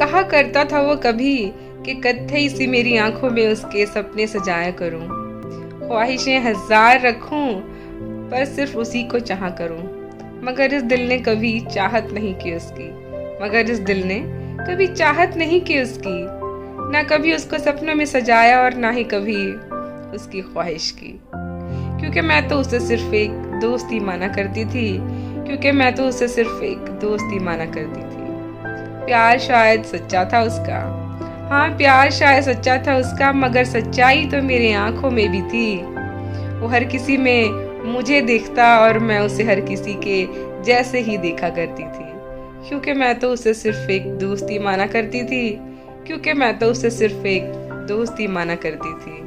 कहा करता था वो कभी कि कत्थई सी मेरी आंखों में उसके सपने सजाया करूं, ख्वाहिशें हजार रखूं पर सिर्फ उसी को चाहा करूं। मगर इस दिल ने कभी चाहत नहीं की उसकी, मगर इस दिल ने कभी चाहत नहीं की उसकी, ना कभी उसको सपनों में सजाया और ना ही कभी उसकी ख्वाहिश की। क्योंकि मैं तो उसे सिर्फ एक दोस्ती माना करती थी, क्योंकि मैं तो उसे सिर्फ एक दोस्ती माना करती थी। प्यार शायद सच्चा था उसका, हाँ प्यार शायद सच्चा था उसका, मगर सच्चाई तो मेरे आंखों में भी थी। वो हर किसी में मुझे देखता और मैं उसे हर किसी के जैसे ही देखा करती थी। क्योंकि मैं तो उसे सिर्फ एक दोस्ती माना करती थी, क्योंकि मैं तो उसे सिर्फ एक दोस्ती माना करती थी।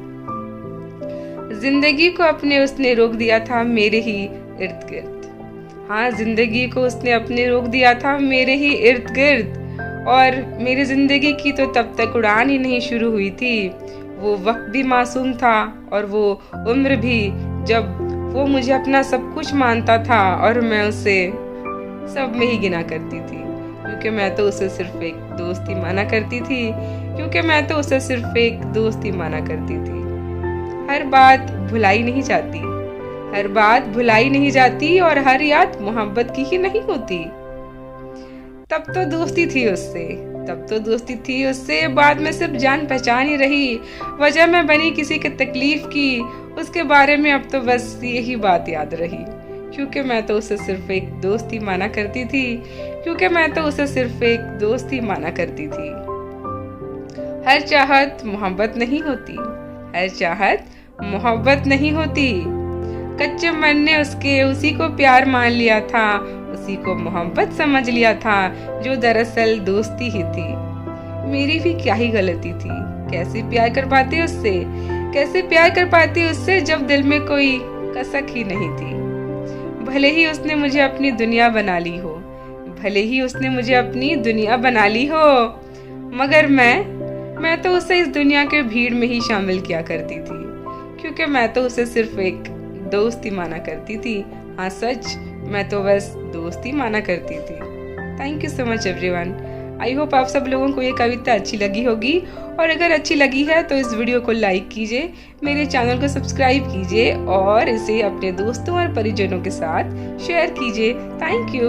जिंदगी को अपने उसने रोक दिया था मेरे ही इर्द गिर्द, हाँ जिंदगी को उसने अपने रोक दिया था मेरे ही इर्द गिर्द। और मेरी जिंदगी की तो तब तक उड़ान ही नहीं शुरू हुई थी। वो वक्त भी मासूम था और वो उम्र भी जब वो मुझे अपना सब कुछ मानता था और मैं उसे सब में ही गिना करती थी। क्योंकि मैं तो उसे सिर्फ एक दोस्ती माना करती थी, क्योंकि मैं तो उसे सिर्फ एक दोस्ती माना करती थी। हर बात भुलाई नहीं जाती, हर बात भुलाई नहीं जाती और हर याद मोहब्बत की ही नहीं होती। तब तो दोस्ती थी उससे, तब तो दोस्ती थी उससे, बाद में सिर्फ जान पहचान ही रही। वजह मैं बनी किसी के तकलीफ की, उसके बारे में अब तो बस यही बात याद रही। क्योंकि मैं तो उसे सिर्फ एक दोस्ती माना करती थी, क्योंकि मैं तो उसे सिर्फ एक दोस्ती माना करती थी। हर चाहत मोहब्बत नहीं होती, हर चाहत मोहब्बत नहीं होती। कच्चे मन ने उसके उसी को प्यार मान लिया था, उसी को मोहब्बत समझ लिया था, जो दरअसल दोस्ती ही थी। मेरी भी क्या ही गलती थी, कैसे प्यार कर पाती उससे, कैसे प्यार कर पाती उससे जब दिल में कोई कसक ही नहीं थी। भले ही उसने मुझे अपनी दुनिया बना ली हो, भले ही उसने मुझे अपनी दुनिया बना ली हो, मगर मैं तो उसे इस दुनिया के भीड़ में ही शामिल किया करती थी। क्योंकि मैं तो उसे सिर्फ एक दोस्ती माना करती थी, हाँ सच मैं तो बस दोस्ती माना करती थी। Thank you so much everyone. I hope आप सब लोगों को ये कविता अच्छी लगी होगी, और अगर अच्छी लगी है तो इस वीडियो को लाइक कीजिए, मेरे चैनल को सब्सक्राइब कीजिए और इसे अपने दोस्तों और परिजनों के साथ शेयर कीजिए। Thank you.